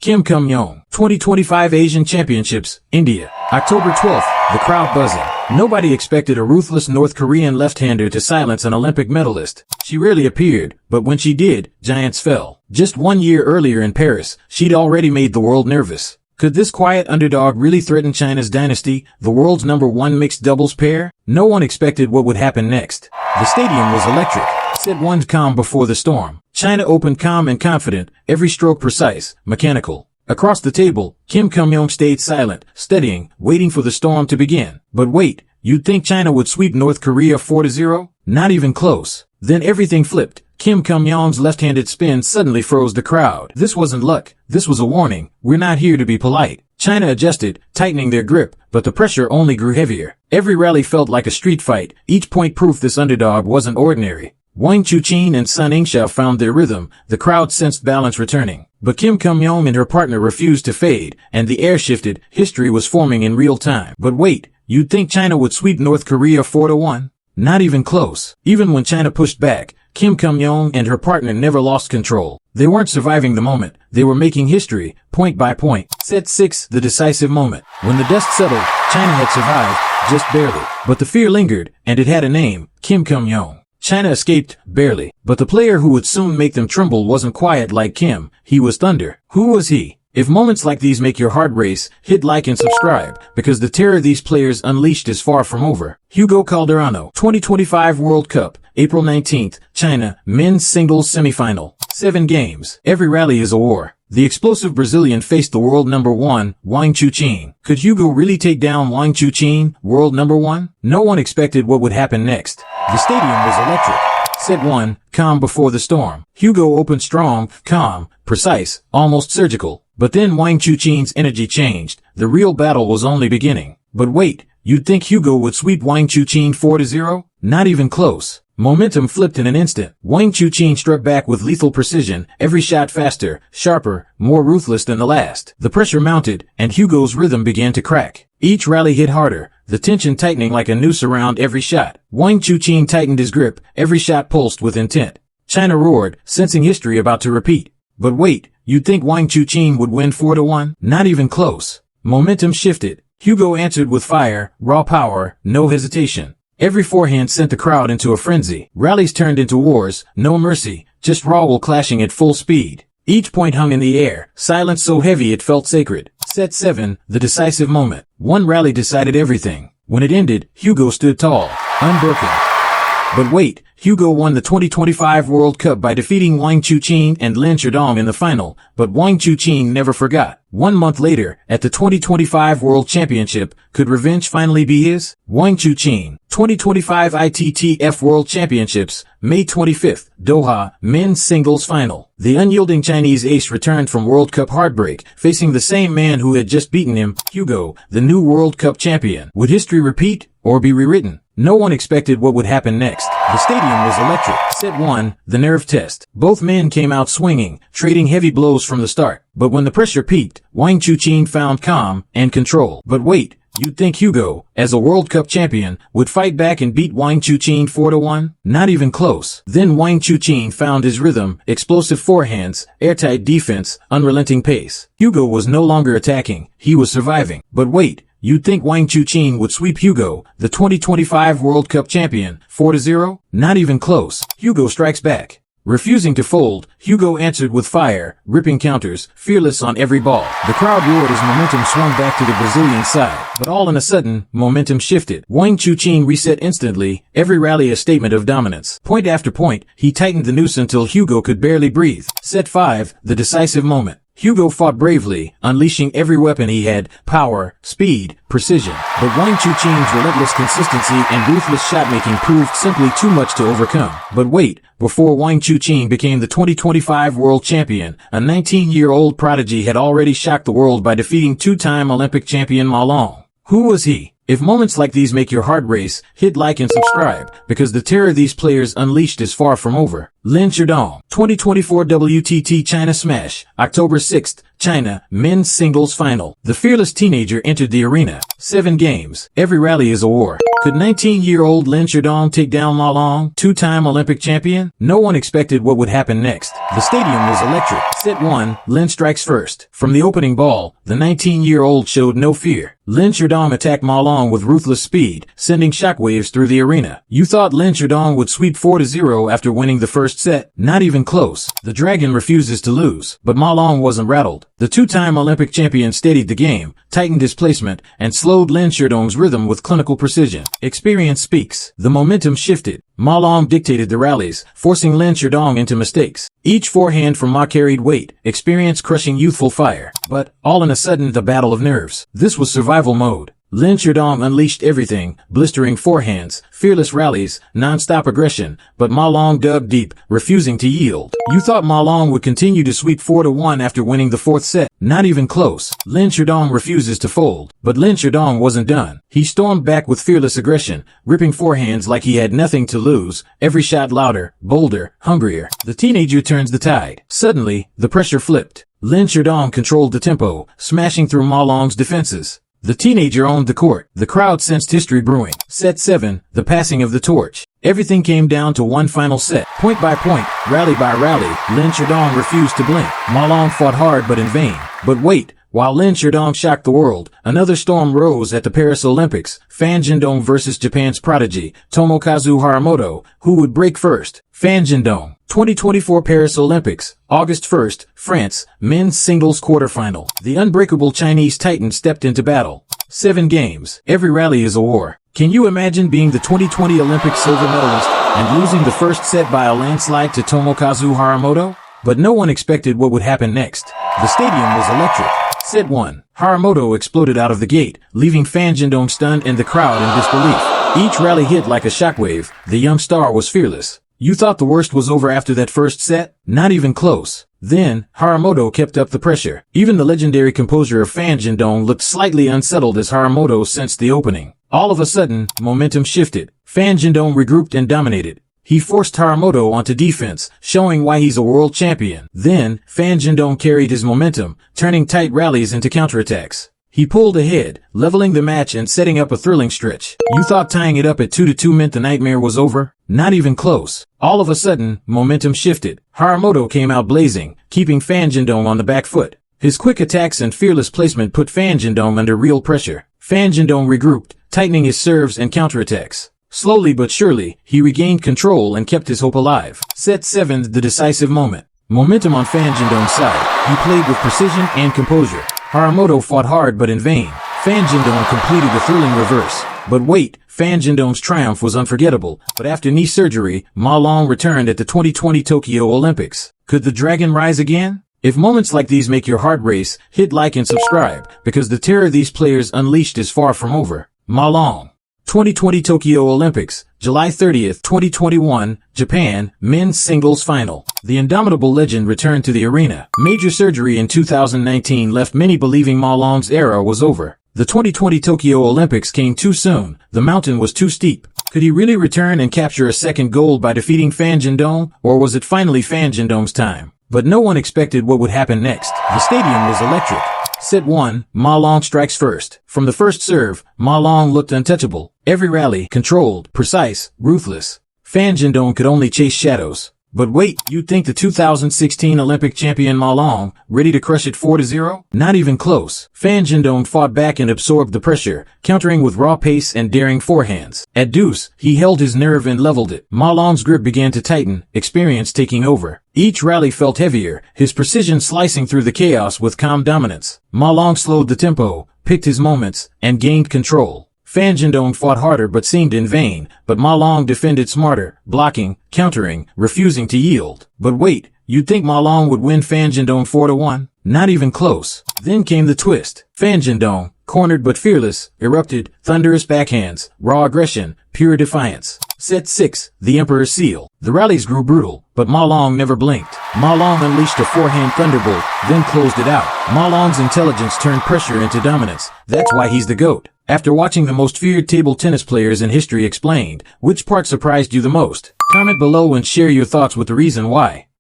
Kim Kum Yong. 2025 Asian Championships, India. October 12th, the crowd buzzing. Nobody expected a ruthless North Korean left-hander to silence an Olympic medalist. She rarely appeared, but when she did, giants fell. Just 1 year earlier in Paris, she'd already made the world nervous. Could this quiet underdog really threaten China's dynasty, the world's #1 mixed doubles pair? No one expected what would happen next. The stadium was electric. Set one calm before the storm. China opened calm and confident, every stroke precise, mechanical. Across the table, Kim Kum Yong stayed silent, studying, waiting for the storm to begin. But wait, you'd think China would sweep North Korea 4-0? Not even close. Then everything flipped. Kim Kum Yong's left-handed spin suddenly froze the crowd. This wasn't luck. This was a warning. We're not here to be polite. China adjusted, tightening their grip, but the pressure only grew heavier. Every rally felt like a street fight, each point proof this underdog wasn't ordinary. Wang Chuqin and Sun Yingsha found their rhythm, the crowd sensed balance returning. But Kim Kum Yong and her partner refused to fade, and the air shifted, history was forming in real time. But wait, you'd think China would sweep North Korea 4-1? Not even close. Even when China pushed back, Kim Kum Yong and her partner never lost control. They weren't surviving the moment, they were making history, point by point. Set 6, the decisive moment. When the dust settled, China had survived, just barely. But the fear lingered, and it had a name, Kim Kum Yong. China escaped, barely. But the player who would soon make them tremble wasn't quiet like Kim, he was thunder. Who was he? If moments like these make your heart race, hit like and subscribe, because the terror these players unleashed is far from over. Hugo Calderano. 2025 World Cup, April 19th, China, men's singles semifinal. 7 games. Every rally is a war. The explosive Brazilian faced the world #1, Wang Chuqin. Could Hugo really take down Wang Chuqin, world #1? No one expected what would happen next. The stadium was electric. Set 1, calm before the storm. Hugo opened strong, calm, precise, almost surgical. But then Wang Chuqin's energy changed. The real battle was only beginning. But wait, you'd think Hugo would sweep Wang Chuqin 4-0? Not even close. Momentum flipped in an instant. Wang Chuqin struck back with lethal precision, every shot faster, sharper, more ruthless than the last. The pressure mounted, and Hugo's rhythm began to crack. Each rally hit harder, the tension tightening like a noose around every shot. Wang Chuqin tightened his grip, every shot pulsed with intent. China roared, sensing history about to repeat. But wait, you'd think Wang Chuqin would win 4-1? Not even close. Momentum shifted. Hugo answered with fire, raw power, no hesitation. Every forehand sent the crowd into a frenzy. Rallies turned into wars, no mercy, just raw will clashing at full speed. Each point hung in the air, silence so heavy it felt sacred. Set 7, the decisive moment. One rally decided everything. When it ended, Hugo stood tall, unbroken. But wait, Hugo won the 2025 World Cup by defeating Wang Chuqin and Lin Chudong in the final, but Wang Chuqin never forgot. 1 month later, at the 2025 World Championship, could revenge finally be his? Wang Chuqin, 2025 ITTF World Championships, May 25th, Doha, men's singles final. The unyielding Chinese ace returned from World Cup heartbreak, facing the same man who had just beaten him, Hugo, the new World Cup champion. Would history repeat, or be rewritten? No one expected what would happen next. The stadium was electric. Set 1, the nerve test. Both men came out swinging, trading heavy blows from the start. But when the pressure peaked, Wang Chuqin found calm and control. But wait, you'd think Hugo, as a World Cup champion, would fight back and beat Wang Chuqin 4-1? Not even close. Then Wang Chuqin found his rhythm, explosive forehands, airtight defense, unrelenting pace. Hugo was no longer attacking, he was surviving. But wait, you'd think Wang Chuqin would sweep Hugo, the 2025 World Cup champion, 4-0? Not even close. Hugo strikes back. Refusing to fold, Hugo answered with fire, ripping counters, fearless on every ball. The crowd roared as momentum swung back to the Brazilian side. But all in a sudden, momentum shifted. Wang Chuqin reset instantly, every rally a statement of dominance. Point after point, he tightened the noose until Hugo could barely breathe. Set 5, the decisive moment. Hugo fought bravely, unleashing every weapon he had, power, speed, precision. But Wang Chuqin's relentless consistency and ruthless shot-making proved simply too much to overcome. But wait, before Wang Chuqin became the 2025 world champion, a 19-year-old prodigy had already shocked the world by defeating 2-time Olympic champion Ma Long. Who was he? If moments like these make your heart race, hit like and subscribe, because the terror these players unleashed is far from over. Lin Chudong, 2024 WTT China Smash, October 6th, China, men's singles final. The fearless teenager entered the arena. 7 games. Every rally is a war. Could 19-year-old Lin Shudong take down Ma Long, 2-time Olympic champion? No one expected what would happen next. The stadium was electric. Set 1, Lin strikes first. From the opening ball, the 19-year-old showed no fear. Lin Shudong attacked Ma Long with ruthless speed, sending shockwaves through the arena. You thought Lin Shudong would sweep 4-0 after winning the first set? Not even close. The dragon refuses to lose, but Ma Long wasn't rattled. The 2-time Olympic champion steadied the game, tightened his placement, and slowed Lin Shudong's rhythm with clinical precision. Experience speaks. The momentum shifted. Ma Long dictated the rallies, forcing Lin Shudong into mistakes. Each forehand from Ma carried weight, experience crushing youthful fire. But, all in a sudden, the battle of nerves. This was survival mode. Lin Shudong unleashed everything, blistering forehands, fearless rallies, non-stop aggression, but Ma Long dug deep, refusing to yield. You thought Ma Long would continue to sweep 4-1 after winning the 4th set. Not even close. Lin Shudong refuses to fold. But Lin Shudong wasn't done. He stormed back with fearless aggression, ripping forehands like he had nothing to lose, every shot louder, bolder, hungrier. The teenager turns the tide. Suddenly, the pressure flipped. Lin Shudong controlled the tempo, smashing through Ma Long's defenses. The teenager owned the court. The crowd sensed history brewing. Set 7, the passing of the torch. Everything came down to one final set. Point by point, rally by rally, Lin Shudong refused to blink. Ma Long fought hard but in vain. But wait, while Lin Shudong shocked the world, another storm rose at the Paris Olympics. Fan Jindong versus Japan's prodigy, Tomokazu Haramoto, who would break first. Fan Jindong. 2024 Paris Olympics, August 1st, France, men's singles quarterfinal. The unbreakable Chinese titan stepped into battle. 7 games. Every rally is a war. Can you imagine being the 2020 Olympic silver medalist and losing the first set by a landslide to Tomokazu Haramoto? But no one expected what would happen next. The stadium was electric. Set 1. Haramoto exploded out of the gate, leaving Fan Jindong stunned and the crowd in disbelief. Each rally hit like a shockwave. The young star was fearless. You thought the worst was over after that first set? Not even close. Then, Haramoto kept up the pressure. Even the legendary composure of Fan Jindong looked slightly unsettled as Haramoto sensed the opening. All of a sudden, momentum shifted. Fan Jindong regrouped and dominated. He forced Haramoto onto defense, showing why he's a world champion. Then, Fan Jindong carried his momentum, turning tight rallies into counterattacks. He pulled ahead, leveling the match and setting up a thrilling stretch. You thought tying it up at 2-2 meant the nightmare was over? Not even close. All of a sudden, momentum shifted. Haramoto came out blazing, keeping Fan Jindong on the back foot. His quick attacks and fearless placement put Fan Jindong under real pressure. Fan Jindong regrouped, tightening his serves and counterattacks. Slowly but surely, he regained control and kept his hope alive. Set 7, the decisive moment. Momentum on Fan Jindong's side. He played with precision and composure. Haramoto fought hard but in vain. Fan Jindong completed the thrilling reverse. But wait, Fan Jindong's triumph was unforgettable. But after knee surgery, Ma Long returned at the 2020 Tokyo Olympics. Could the dragon rise again? If moments like these make your heart race, hit like and subscribe, because the terror these players unleashed is far from over. Ma Long. 2020 Tokyo Olympics, July 30th, 2021, Japan, men's singles final. The indomitable legend returned to the arena. Major surgery in 2019 left many believing Ma Long's era was over. The 2020 Tokyo Olympics came too soon. The mountain was too steep. Could he really return and capture a second gold by defeating Fan Jindong, or was it finally Fan Jindong's time? But no one expected what would happen next. The stadium was electric. Set 1, Ma Long strikes first. From the first serve, Ma Long looked untouchable. Every rally, controlled, precise, ruthless. Fan Jindong could only chase shadows. But wait, you'd think the 2016 Olympic champion Ma Long, ready to crush it 4-0? Not even close. Fan Jindong fought back and absorbed the pressure, countering with raw pace and daring forehands. At deuce, he held his nerve and leveled it. Ma Long's grip began to tighten, experience taking over. Each rally felt heavier, his precision slicing through the chaos with calm dominance. Ma Long slowed the tempo, picked his moments, and gained control. Fan Jindong fought harder but seemed in vain, but Ma Long defended smarter, blocking, countering, refusing to yield. But wait, you'd think Ma Long would win Fan Jindong 4-1? Not even close. Then came the twist. Fan Jindong, cornered but fearless, erupted, thunderous backhands, raw aggression, pure defiance. Set 6, the Emperor's Seal. The rallies grew brutal, but Ma Long never blinked. Ma Long unleashed a forehand thunderbolt, then closed it out. Ma Long's intelligence turned pressure into dominance. That's why he's the GOAT. After watching the most feared table tennis players in history explained, which part surprised you the most? Comment below and share your thoughts with the reason why.